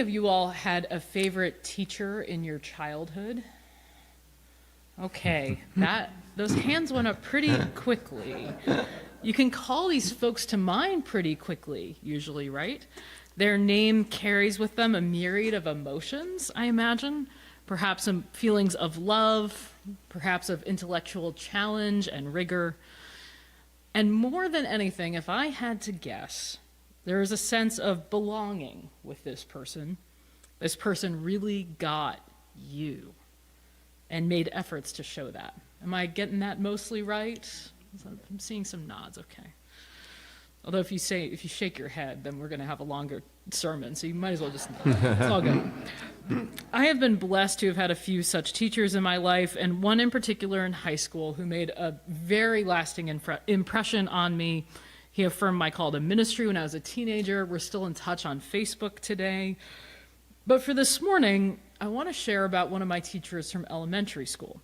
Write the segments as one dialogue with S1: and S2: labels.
S1: of you all had a favorite teacher in your childhood? Okay, those hands went up pretty quickly. You can call these folks to mind pretty quickly, usually, right? Their name carries with them a myriad of emotions, I imagine. Perhaps some feelings of love, perhaps of intellectual challenge and rigor. And more than anything, if I had to guess, there is a sense of belonging with this person. This person really got you and made efforts to show that. Am I getting that mostly right? I'm seeing some nods, okay. Although if you shake your head, then we're going to have a longer sermon, so you might as well just nod. It's all good. I have been blessed to have had a few such teachers in my life, and one in particular in high school who made a very lasting impression on me. He affirmed my call to ministry when I was a teenager. We're still in touch on Facebook today. But for this morning, I want to share about one of my teachers from elementary school,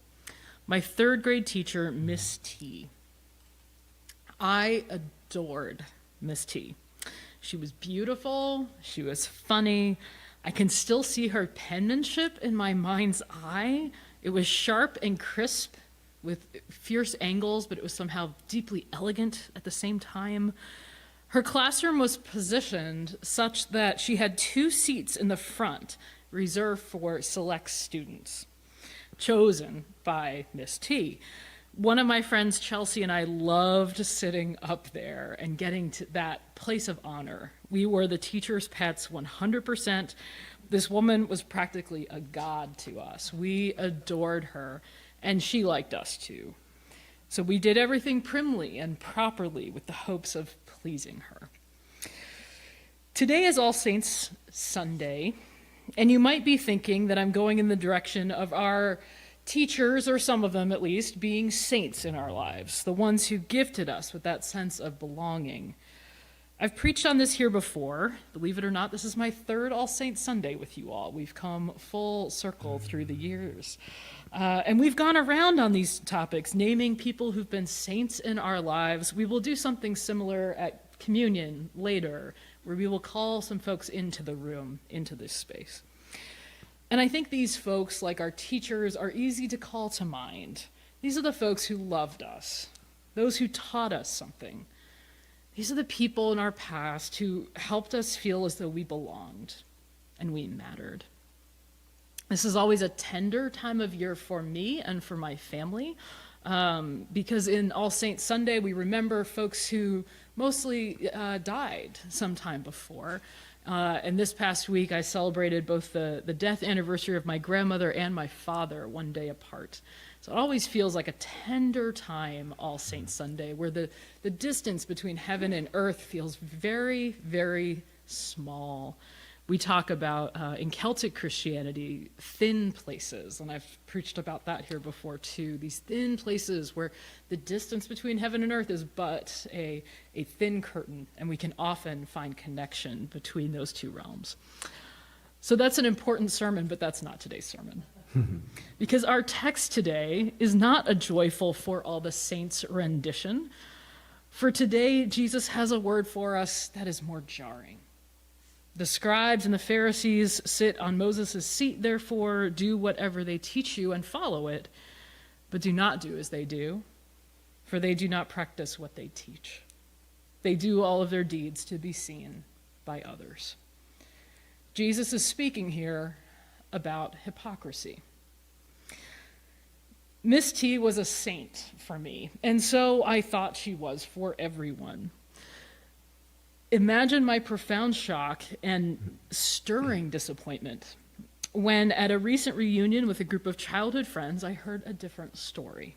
S1: my third grade teacher, Miss T. I adored Miss T. She was beautiful. She was funny. I can still see her penmanship in my mind's eye. It was sharp and crisp with fierce angles, but it was somehow deeply elegant at the same time. Her classroom was positioned such that she had 2 seats in the front reserved for select students, chosen by Miss T. One of my friends, Chelsea, and I loved sitting up there and getting to that place of honor. We were the teacher's pets 100%. This woman was practically a god to us. We adored her, and she liked us too. So we did everything primly and properly with the hopes of pleasing her. Today is All Saints Sunday, and you might be thinking that I'm going in the direction of our teachers, or some of them at least, being saints in our lives, the ones who gifted us with that sense of belonging. I've preached on this here before. Believe it or not, this is my 3rd All Saints Sunday with you all. We've come full circle through the years. And we've gone around on these topics, naming people who've been saints in our lives. We will do something similar at communion later, where we will call some folks into the room, into this space. And I think these folks, like our teachers, are easy to call to mind. These are the folks who loved us, those who taught us something. These are the people in our past who helped us feel as though we belonged and we mattered. This is always a tender time of year for me and for my family, because in All Saints Sunday, we remember folks who mostly died sometime before. And this past week, I celebrated both the death anniversary of my grandmother and my father one day apart. So it always feels like a tender time, All Saints Sunday, where the distance between heaven and earth feels very, very small. We talk about, in Celtic Christianity, thin places, and I've preached about that here before too, these thin places where the distance between heaven and earth is but a thin curtain, and we can often find connection between those two realms. So that's an important sermon, but that's not today's sermon. Because our text today is not a joyful for all the saints rendition. For today, Jesus has a word for us that is more jarring. The scribes and the Pharisees sit on Moses' seat, therefore do whatever they teach you and follow it, but do not do as they do, for they do not practice what they teach. They do all of their deeds to be seen by others. Jesus is speaking here about hypocrisy. Miss T was a saint for me, and so I thought she was for everyone. Imagine my profound shock and stirring disappointment when at a recent reunion with a group of childhood friends, I heard a different story.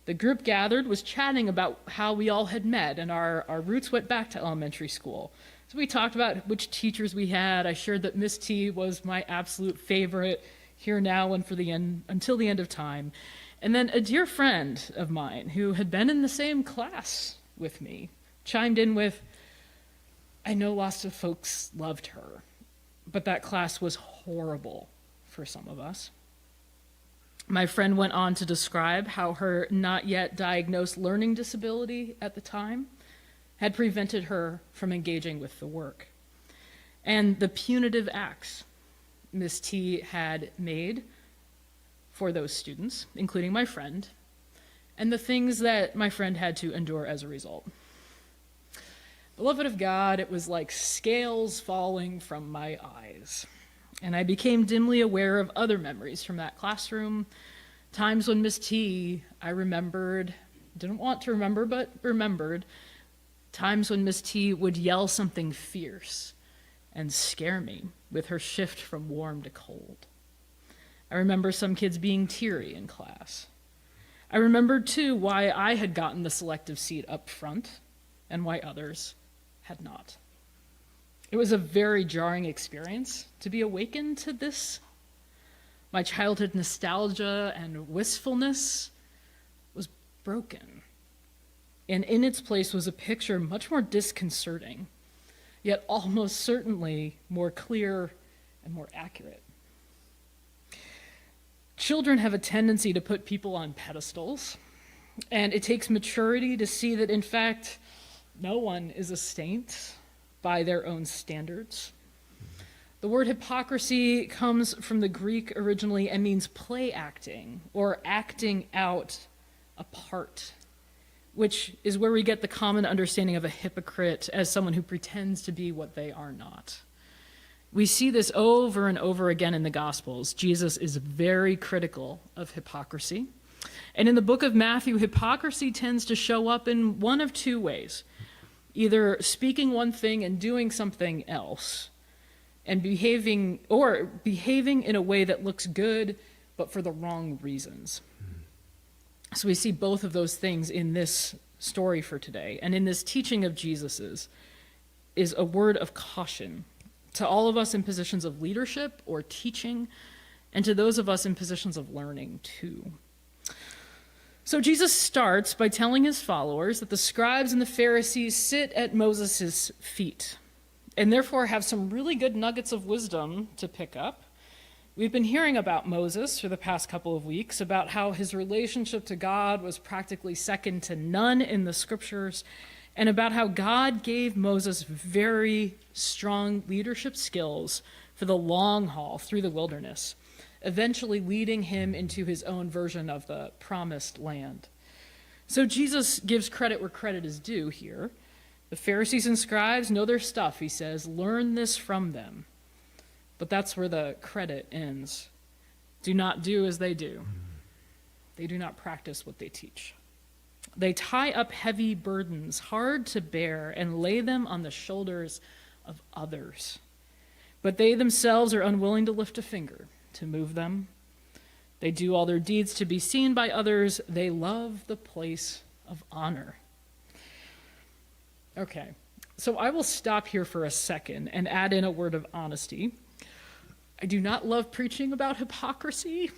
S1: The group gathered was chatting about how we all had met, and our roots went back to elementary school. So we talked about which teachers we had. I shared that Miss T was my absolute favorite here now and for the end, until the end of time. And then a dear friend of mine who had been in the same class with me chimed in with, I know lots of folks loved her, but that class was horrible for some of us. My friend went on to describe how her not yet diagnosed learning disability at the time had prevented her from engaging with the work. and the punitive acts Miss T had made for those students, including my friend, and the things that my friend had to endure as a result. Beloved of God, it was like scales falling from my eyes, and I became dimly aware of other memories from that classroom, times when Miss T, I remembered, didn't want to remember, but remembered, times when Miss T would yell something fierce and scare me with her shift from warm to cold. I remember some kids being teary in class. I remembered, too, why I had gotten the selective seat up front and why others had not. It was a very jarring experience to be awakened to this. My childhood nostalgia and wistfulness was broken. And in its place was a picture much more disconcerting, yet almost certainly more clear and more accurate. Children have a tendency to put people on pedestals, and it takes maturity to see that, in fact, no one is a saint by their own standards. The word hypocrisy comes from the Greek originally and means play acting or acting out a part, which is where we get the common understanding of a hypocrite as someone who pretends to be what they are not. We see this over and over again in the Gospels. Jesus is very critical of hypocrisy. And in the book of Matthew, hypocrisy tends to show up in one of two ways: either speaking one thing and doing something else, and behaving in a way that looks good, but for the wrong reasons. So we see both of those things in this story for today. And in this teaching of Jesus's is a word of caution to all of us in positions of leadership or teaching, and to those of us in positions of learning too. So Jesus starts by telling his followers that the scribes and the Pharisees sit at Moses' feet, and therefore have some really good nuggets of wisdom to pick up. We've been hearing about Moses for the past couple of weeks, about how his relationship to God was practically second to none in the scriptures, and about how God gave Moses very strong leadership skills for the long haul through the wilderness, eventually leading him into his own version of the promised land. So Jesus gives credit where credit is due here. The Pharisees and scribes know their stuff, he says. Learn this from them. But that's where the credit ends. Do not do as they do. They do not practice what they teach. They tie up heavy burdens, hard to bear, and lay them on the shoulders of others. But they themselves are unwilling to lift a finger to move them. They do all their deeds to be seen by others. They love the place of honor. Okay, so I will stop here for a second and add in a word of honesty. I do not love preaching about hypocrisy,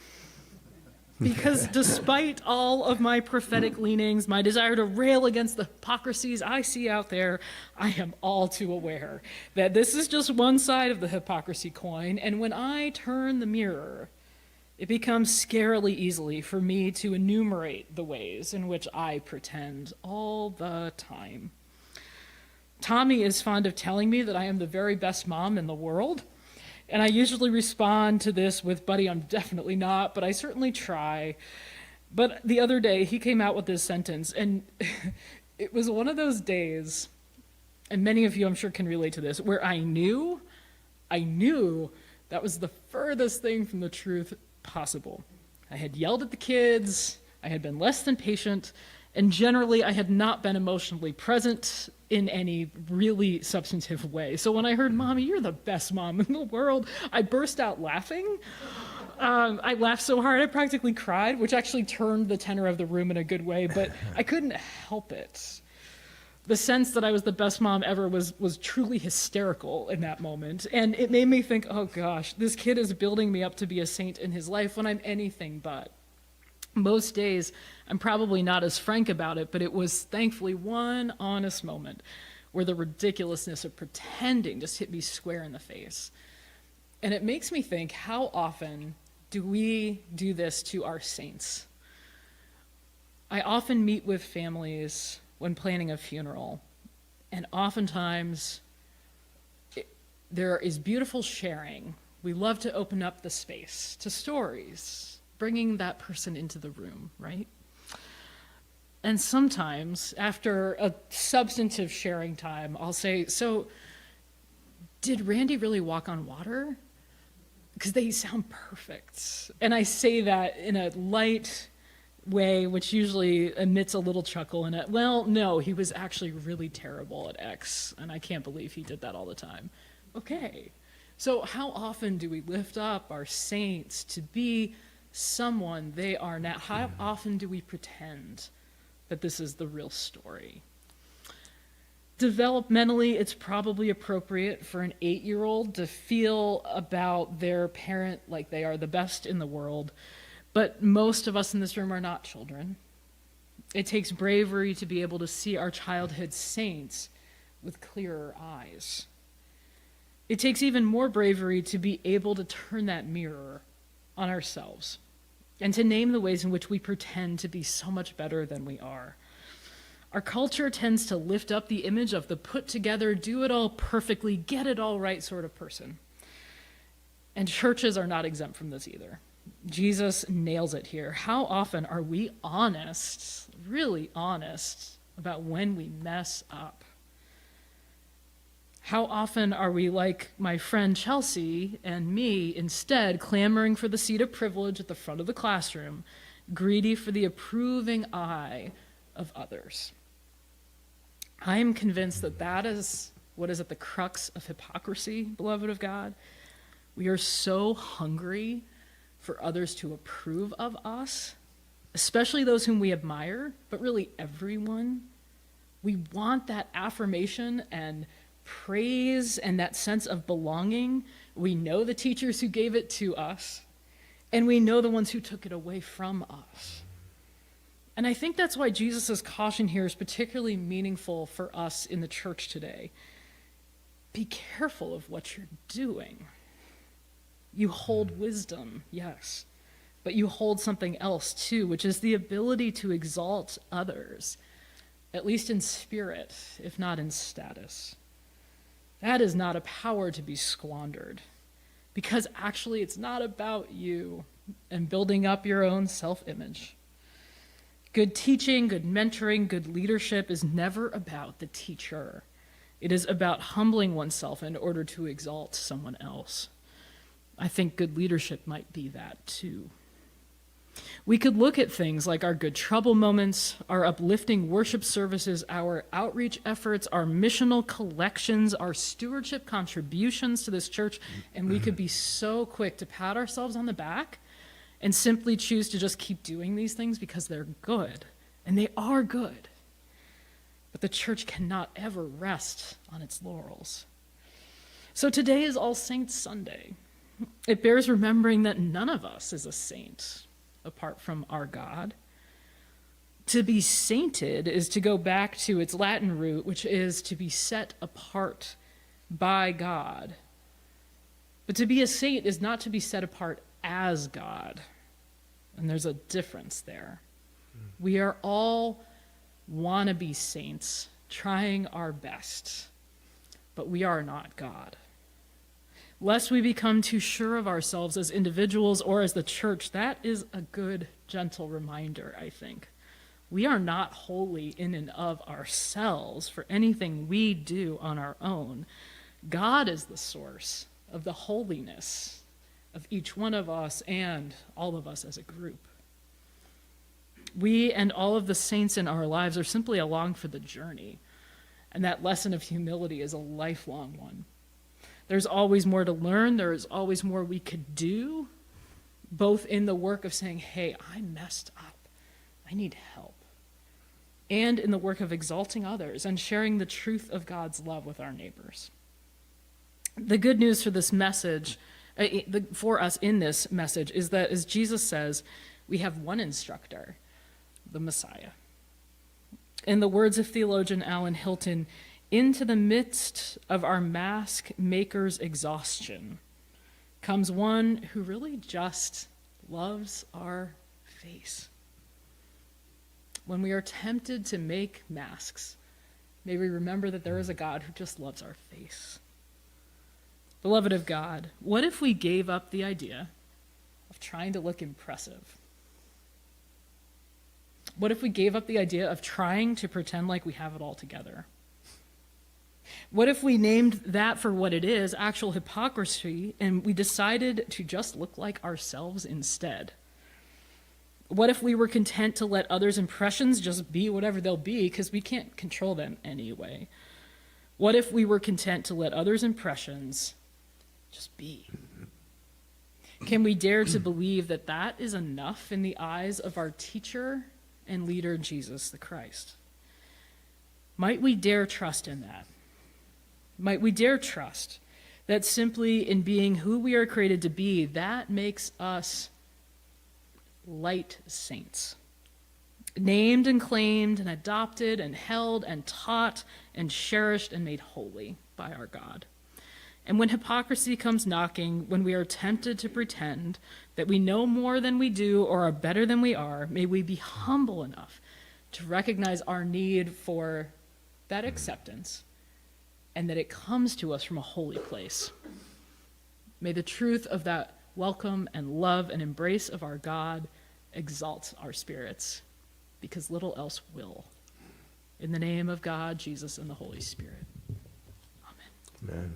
S1: because despite all of my prophetic leanings, my desire to rail against the hypocrisies I see out there, I am all too aware that this is just one side of the hypocrisy coin, and when I turn the mirror, it becomes scarily easily for me to enumerate the ways in which I pretend all the time. Tommy is fond of telling me that I am the very best mom in the world, and I usually respond to this with, buddy, I'm definitely not, but I certainly try. But the other day, he came out with this sentence, and it was one of those days, and many of you I'm sure can relate to this, where I knew that was the furthest thing from the truth possible. I had yelled at the kids, I had been less than patient, and generally I had not been emotionally present in any really substantive way. So when I heard, Mommy, you're the best mom in the world, I burst out laughing. I laughed so hard I practically cried, which actually turned the tenor of the room in a good way, but I couldn't help it. The sense that I was the best mom ever was truly hysterical in that moment. And it made me think, oh gosh, this kid is building me up to be a saint in his life when I'm anything but. Most days, I'm probably not as frank about it, but it was thankfully one honest moment where the ridiculousness of pretending just hit me square in the face. And it makes me think, how often do we do this to our saints? I often meet with families when planning a funeral, and oftentimes there is beautiful sharing. We love to open up the space to stories, bringing that person into the room, right? And sometimes, after a substantive sharing time, I'll say, so did Randy really walk on water? Because they sound perfect. And I say that in a light way, which usually emits a little chuckle in it. Well, no, he was actually really terrible at X, and I can't believe he did that all the time. Okay, so how often do we lift up our saints to be someone they are now? How often do we pretend that this is the real story? Developmentally, it's probably appropriate for an 8-year-old to feel about their parent like they are the best in the world, but most of us in this room are not children. It takes bravery to be able to see our childhood saints with clearer eyes. It takes even more bravery to be able to turn that mirror on ourselves and to name the ways in which we pretend to be so much better than we are. Our culture tends to lift up the image of the put-together, do-it-all perfectly, get-it-all-right sort of person. And churches are not exempt from this either. Jesus nails it here. How often are we honest, really honest, about when we mess up? How often are we like my friend Chelsea and me, instead clamoring for the seat of privilege at the front of the classroom, greedy for the approving eye of others? I am convinced that that is what is at the crux of hypocrisy, beloved of God. We are so hungry for others to approve of us, especially those whom we admire, but really everyone. We want that affirmation and praise and that sense of belonging. We know the teachers who gave it to us, and we know the ones who took it away from us. And I think that's why Jesus' caution here is particularly meaningful for us in the church today. Be careful of what you're doing. You hold wisdom, yes, but you hold something else too, which is the ability to exalt others, at least in spirit, if not in status. That is not a power to be squandered, because actually it's not about you and building up your own self-image. Good teaching, good mentoring, good leadership is never about the teacher. It is about humbling oneself in order to exalt someone else. I think good leadership might be that too. We could look at things like our good trouble moments, our uplifting worship services, our outreach efforts, our missional collections, our stewardship contributions to this church, and we could be so quick to pat ourselves on the back and simply choose to just keep doing these things because they're good, and they are good. But the church cannot ever rest on its laurels. So today is All Saints Sunday. It bears remembering that none of us is a saint apart from our God. To be sainted is to go back to its Latin root, which is to be set apart by God. But to be a saint is not to be set apart as God. And there's a difference there. We are all wannabe saints, trying our best, but we are not God. Lest we become too sure of ourselves as individuals or as the church, that is a good, gentle reminder, I think. We are not holy in and of ourselves for anything we do on our own. God is the source of the holiness of each one of us and all of us as a group. We and all of the saints in our lives are simply along for the journey, and that lesson of humility is a lifelong one. There's always more to learn. There is always more we could do, both in the work of saying, hey, I messed up. I need help. And in the work of exalting others and sharing the truth of God's love with our neighbors. The good news for this message, for us in this message, is that, as Jesus says, we have one instructor, the Messiah. In the words of theologian Alan Hilton, into the midst of our mask maker's exhaustion comes one who really just loves our face. When we are tempted to make masks, may we remember that there is a God who just loves our face. Beloved of God, what if we gave up the idea of trying to look impressive? What if we gave up the idea of trying to pretend like we have it all together? What if we named that for what it is, actual hypocrisy, and we decided to just look like ourselves instead? What if we were content to let others' impressions just be whatever they'll be, because we can't control them anyway? What if we were content to let others' impressions just be? Can we dare to believe that that is enough in the eyes of our teacher and leader, Jesus the Christ? Might we dare trust in that? Might we dare trust that simply in being who we are created to be, that makes us light saints, named and claimed and adopted and held and taught and cherished and made holy by our God? And when hypocrisy comes knocking, when we are tempted to pretend that we know more than we do or are better than we are, may we be humble enough to recognize our need for that acceptance and that it comes to us from a holy place. May the truth of that welcome and love and embrace of our God exalt our spirits, because little else will. In the name of God, Jesus, and the Holy Spirit. Amen.
S2: Amen.